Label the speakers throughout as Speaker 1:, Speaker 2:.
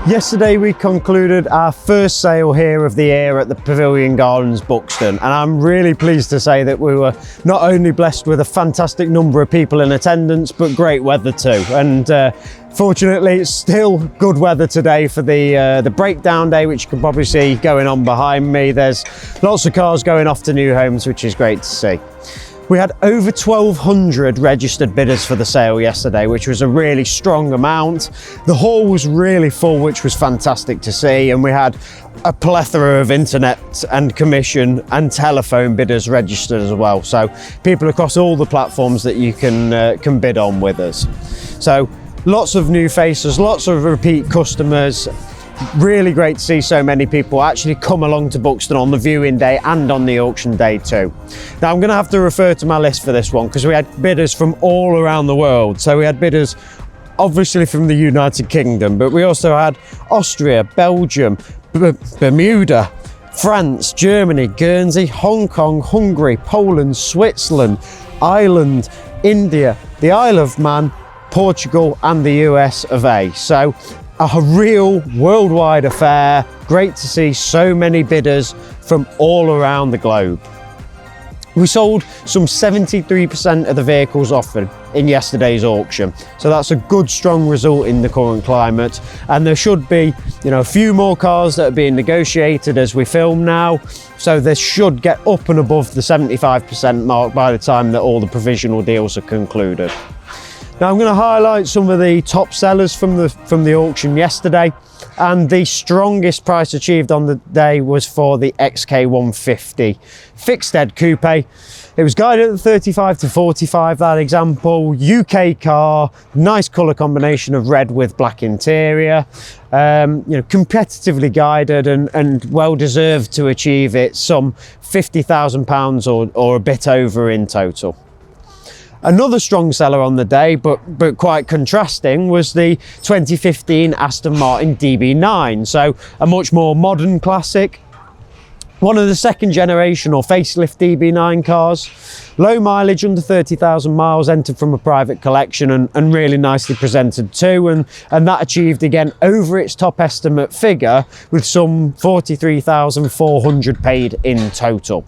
Speaker 1: Yesterday we concluded our first sale here of the year at the Pavilion Gardens, Buxton, and I'm really pleased to say that we were not only blessed with a fantastic number of people in attendance, but great weather too. And fortunately, it's still good weather today for the breakdown day, which you can probably see going on behind me. There's lots of cars going off to new homes, which is great to see. We had over 1,200 registered bidders for the sale yesterday, which was a really strong amount. The hall was really full, which was fantastic to see, and we had a plethora of internet and commission and telephone bidders registered as well. So people across all the platforms that you can bid on with us. So lots of new faces, lots of repeat customers. Really great to see so many people actually come along to Buxton on the viewing day and on the auction day too. Now I'm going to have to refer to my list for this one because we had bidders from all around the world. So we had bidders obviously from the United Kingdom, but we also had Austria, Belgium, Bermuda, France, Germany, Guernsey, Hong Kong, Hungary, Poland, Switzerland, Ireland, India, the Isle of Man, Portugal and the US of A. So a real worldwide affair. Great to see so many bidders from all around the globe. We sold some 73% of the vehicles offered in yesterday's auction. So that's a good, strong result in the current climate. And there should be, a few more cars that are being negotiated as we film now. So this should get up and above the 75% mark by the time that all the provisional deals are concluded. Now I'm going to highlight some of the top sellers from the auction yesterday, and the strongest price achieved on the day was for the XK150 fixed head coupe. It was guided at 35 to 45, that example. UK car, nice colour combination of red with black interior. Competitively guided and well deserved to achieve it, some £50,000 or a bit over in total. Another strong seller on the day, but quite contrasting, was the 2015 Aston Martin DB9. So a much more modern classic. One of the second generation or facelift DB9 cars. Low mileage, under 30,000 miles, entered from a private collection and really nicely presented too. And that achieved again over its top estimate figure with some 43,400 paid in total.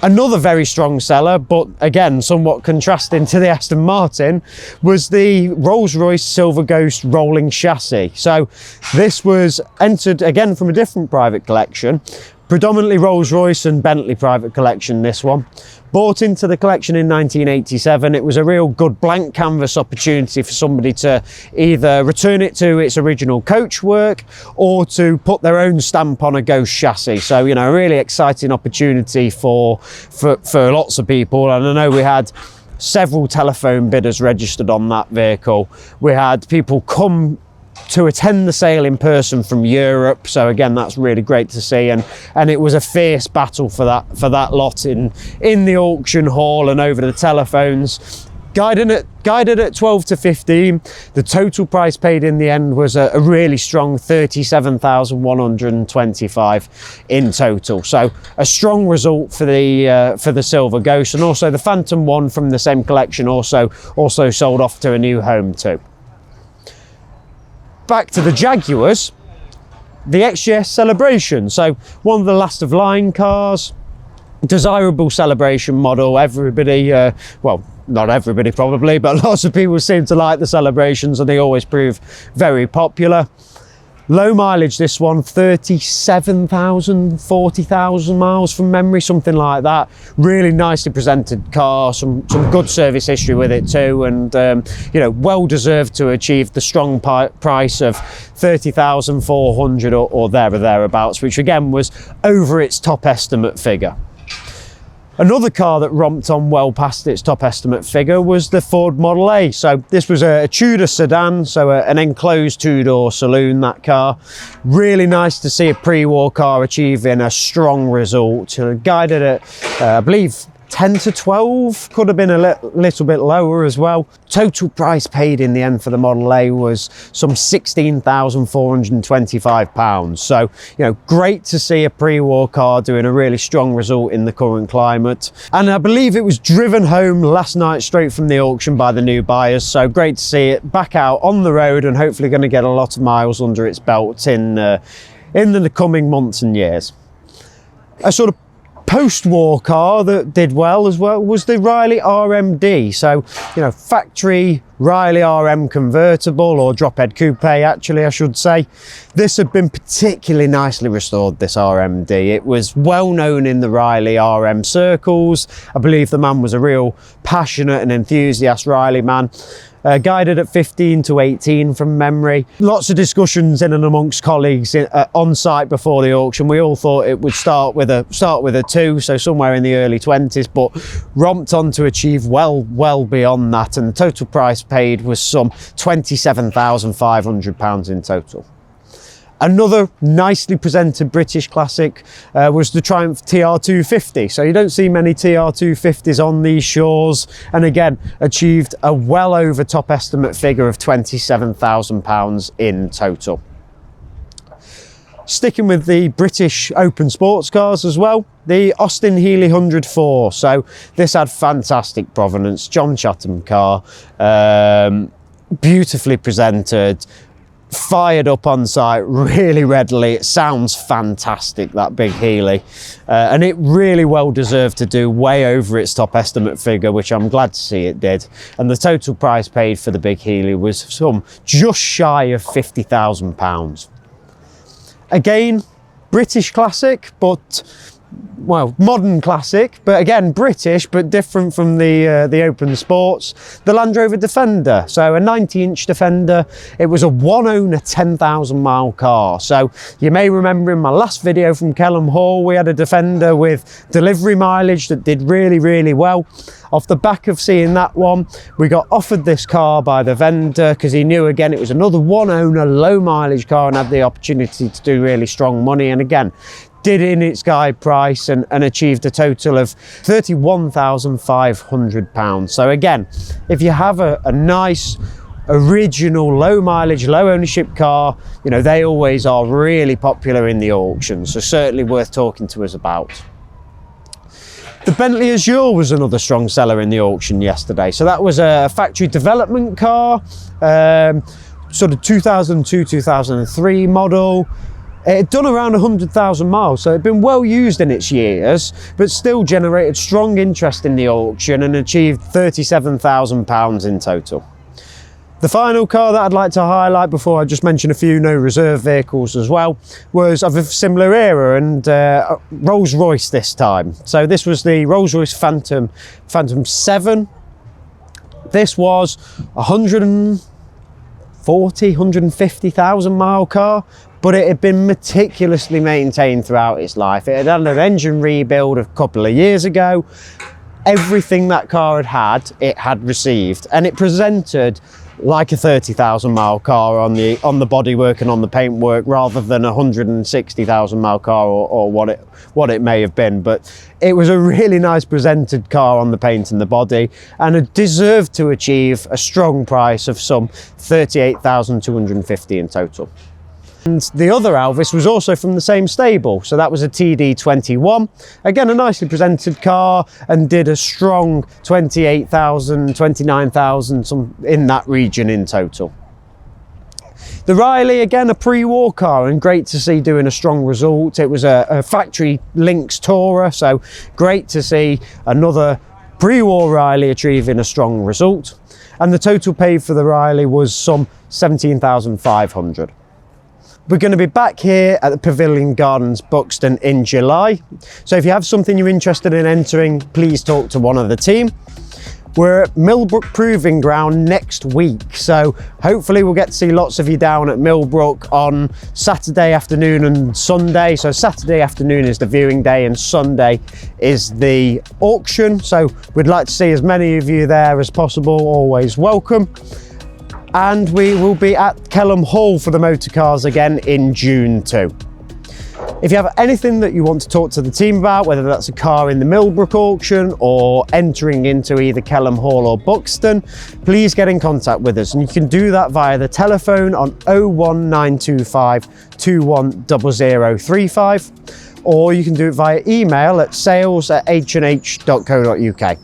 Speaker 1: Another very strong seller, but again somewhat contrasting to the Aston Martin, was the Rolls-Royce Silver Ghost rolling chassis. So this was entered again from a different private collection, predominantly Rolls-Royce and Bentley private collection, this one. Bought into the collection in 1987, it was a real good blank canvas opportunity for somebody to either return it to its original coachwork or to put their own stamp on a Ghost chassis. So, a really exciting opportunity for lots of people. And I know we had several telephone bidders registered on that vehicle. We had people come to attend the sale in person from Europe, so again that's really great to see, and it was a fierce battle for that lot in the auction hall and over the telephones. Guided at 12 to 15, the total price paid in the end was a really strong 37,125 in total. So a strong result for the Silver Ghost, and also the Phantom One from the same collection also sold off to a new home too. Back to the Jaguars, the XJS Celebration. So one of the last of line cars, desirable celebration model. Everybody, well, not everybody probably, but lots of people seem to like the celebrations and they always prove very popular. Low mileage, this one, 37,000, 40,000 miles from memory, something like that. Really nicely presented car, some good service history with it too, and you know, well deserved to achieve the strong price of 30,400 or there or thereabouts, which again was over its top estimate figure. Another car that romped on well past its top estimate figure was the Ford Model A. So this was a Tudor sedan, so an enclosed two-door saloon, that car. Really nice to see a pre-war car achieving a strong result. Guided at, I believe, 10 to 12, could have been a little bit lower as well. Total price paid in the end for the Model A was some £16,425. So, you know, great to see a pre-war car doing a really strong result in the current climate. And I believe it was driven home last night straight from the auction by the new buyers. So great to see it back out on the road and hopefully going to get a lot of miles under its belt in the coming months and years. A sort of post-war car that did well as well was the Riley RMD. So, you know, factory Riley RM convertible, or drop-head coupe actually I should say. This had been particularly nicely restored, this RMD. It was well known in the Riley RM circles. I believe the man was a real passionate and enthusiast Riley man. Guided at 15 to 18 from memory. Lots of discussions in and amongst colleagues on site before the auction. We all thought it would start with a 2, so somewhere in the early 20s, but romped on to achieve well beyond that, and the total price paid was some £27,500 in total. Another nicely presented British classic was the Triumph TR250. So you don't see many TR250s on these shores, and again achieved a well over top estimate figure of £27,000 in total. Sticking with the British open sports cars as well, the Austin Healey 104. So this had fantastic provenance, John Chatham car, beautifully presented, fired up on site really readily. It sounds fantastic, that big Healey, and it really well deserved to do way over its top estimate figure, which I'm glad to see it did. And the total price paid for the big Healey was some just shy of £50,000. Again, British classic, but well, modern classic, but again British, but different from the open sports. The Land Rover Defender, so a 90-inch Defender. It was a one-owner 10,000 mile car. So you may remember in my last video from Kelham Hall, we had a Defender with delivery mileage that did really well. Off the back of seeing that one, we got offered this car by the vendor because he knew again it was another one-owner low mileage car and had the opportunity to do really strong money, and again did in its guide price and achieved a total of £31,500. So again, if you have a nice original low mileage, low ownership car, you know, they always are really popular in the auction, so certainly worth talking to us about. The Bentley Azure was another strong seller in the auction yesterday. So that was a factory development car, sort of 2002, 2003 model. It had done around 100,000 miles, so it had been well used in its years, but still generated strong interest in the auction and achieved £37,000 in total. The final car that I'd like to highlight before I just mention a few no reserve vehicles as well was of a similar era, and Rolls-Royce this time. So this was the Rolls-Royce Phantom 7. This was 150,000 mile car, but it had been meticulously maintained throughout its life. It had had an engine rebuild a couple of years ago. Everything that car had, it had received, and it presented like a 30,000 mile car on the bodywork and on the paintwork, rather than a 160,000 mile car or what it may have been. But it was a really nice presented car on the paint and the body, and it deserved to achieve a strong price of some 38,250 in total. And the other Alvis was also from the same stable, so that was a TD21. Again, a nicely presented car, and did a strong 28,000, 29,000, some in that region in total. The Riley, again, a pre-war car, and great to see doing a strong result. It was a factory Lynx Tourer, so great to see another pre-war Riley achieving a strong result. And the total paid for the Riley was some 17,500. We're going to be back here at the Pavilion Gardens, Buxton in July. So if you have something you're interested in entering, please talk to one of the team. We're at Millbrook Proving Ground next week, so hopefully we'll get to see lots of you down at Millbrook on Saturday afternoon and Sunday. So Saturday afternoon is the viewing day and Sunday is the auction. So we'd like to see as many of you there as possible, always welcome. And we will be at Kelham Hall for the motorcars again in June too. If you have anything that you want to talk to the team about, whether that's a car in the Millbrook auction or entering into either Kelham Hall or Buxton, please get in contact with us. And you can do that via the telephone on 01925 210035, or you can do it via email at sales@h&h.co.uk.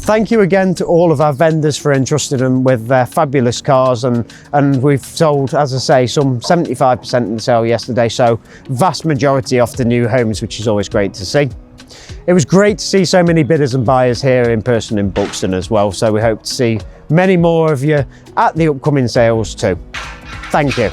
Speaker 1: Thank you again to all of our vendors for entrusting them with their fabulous cars, and we've sold, as I say, some 75% in the sale yesterday, so vast majority off the new homes, which is always great to see. It was great to see so many bidders and buyers here in person in Buxton as well, so we hope to see many more of you at the upcoming sales too. Thank you.